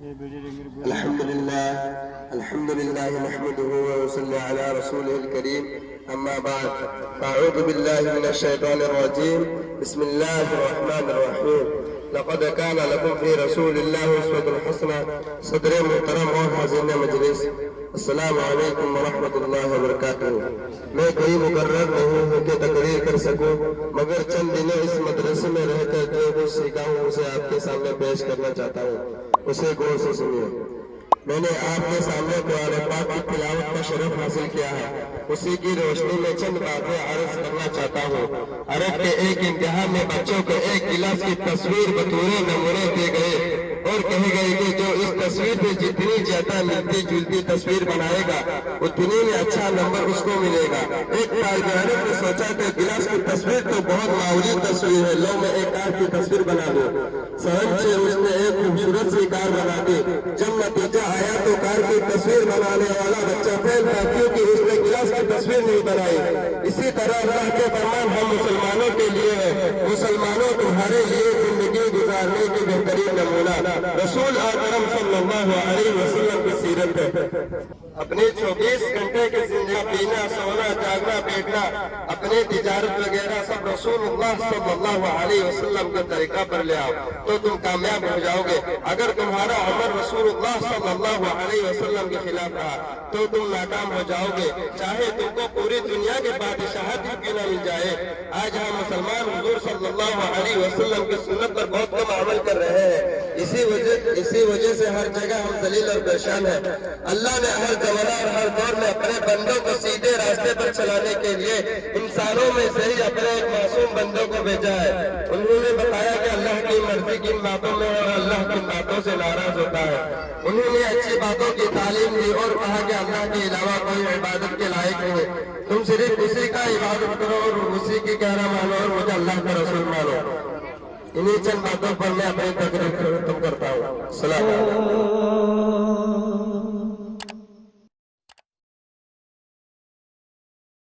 الحمد لله نحمده ونصلي على رسوله الكريم. أما بعد، أعوذ بالله من الشيطان الرجيم. بسم الله الرحمن الرحيم. لقد كان لكم في رسول الله أسوة حسنة. صدر محترم اور حاضرین مجلس، السلام علیکم ورحمۃ اللہ وبرکاتہ. میں کوئی مقرر نہیں ہوں کہ تقریر کر سکوں، مگر چند دنوں اس مدرسے میں رہ کر جو کچھ سیکھا ہوں اسے آپ کے سامنے پیش کرنا چاہتا ہوں. اسے غور سے سنیے. میں نے آپ کے سامنے قرآن پاک کی تلاوت کا شرف حاصل کیا ہے. اسی کی روشنی میں چند باتیں عرض کرنا چاہتا ہوں. عرب کے ایک امتحان میں بچوں کو ایک گلاس کی تصویر بطور نمونے دے گئے اور کہے گئے کہ جو اس تصویر میں جتنی زیادہ ملتی جلتی تصویر بنائے گا اتنی میں اچھا نمبر اس کو ملے گا. ایک طالب علم نے سوچا کہ گلاس کی تصویر تو بہت معمولی تصویر ہے، لو میں ایک کار کی تصویر بنا دوں. سہنچے اس نے ایک خوبصورت سی کار بنا دی. جب نتیجہ آیا تو کار کی تصویر بنانے والا بچہ فیل تھا کیونکہ اس نے گلاس کی تصویر نہیں بنائی. اسی طرح اللہ کے فرمان ہم مسلمانوں کے لیے ہے. مسلمانوں تمہارے لیے زندگی گزارنے کی بہترین نمونہ رسول اکرم صلی اللہ علیہ وسلم کی سیرت ہے. اپنے 24 گھنٹے کی زندگی، پینا، سونا، جاگنا، بیٹھنا، اپنے تجارت وغیرہ سب رسول اللہ صلی اللہ علیہ وسلم کے طریقہ پر لے آؤ تو تم کامیاب ہو جاؤ گے. اگر تمہارا عمل رسول اللہ صلی اللہ علیہ وسلم کے خلاف رہا تو تم ناکام ہو جاؤ گے، چاہے تم کو پوری دنیا کے بادشاہت کیوں نہ مل جائے. آج ہم مسلمان حضور صلی اللہ علیہ وسلم کی سنت پر بہت کم عمل کر رہے ہیں. اسی وجہ سے ہر جگہ ہم ذلیل اور پریشان ہیں. اللہ نے ہر زمانہ اور ہر دور میں اپنے بندوں کو سیدھے راستے پر چلانے کے لیے انسانوں میں سے ہی اپنے ایک معصوم بندوں کو بھیجا ہے. انہوں نے بتایا کہ اللہ کی مرضی کن باتوں میں ہے اور اللہ کن باتوں سے ناراض ہوتا ہے. انہوں نے اچھی باتوں کی تعلیم دی اور کہا کہ اللہ کے علاوہ کوئی عبادت کے لائق نہیں. تم صرف اسی کا عبادت کرو اور اسی کی کہنا مانو اور مجھے اللہ کا رسول مانو. انہی چند باتوں پر میں اپنی تقریر ختم کرتا ہوں. السلام علیکم.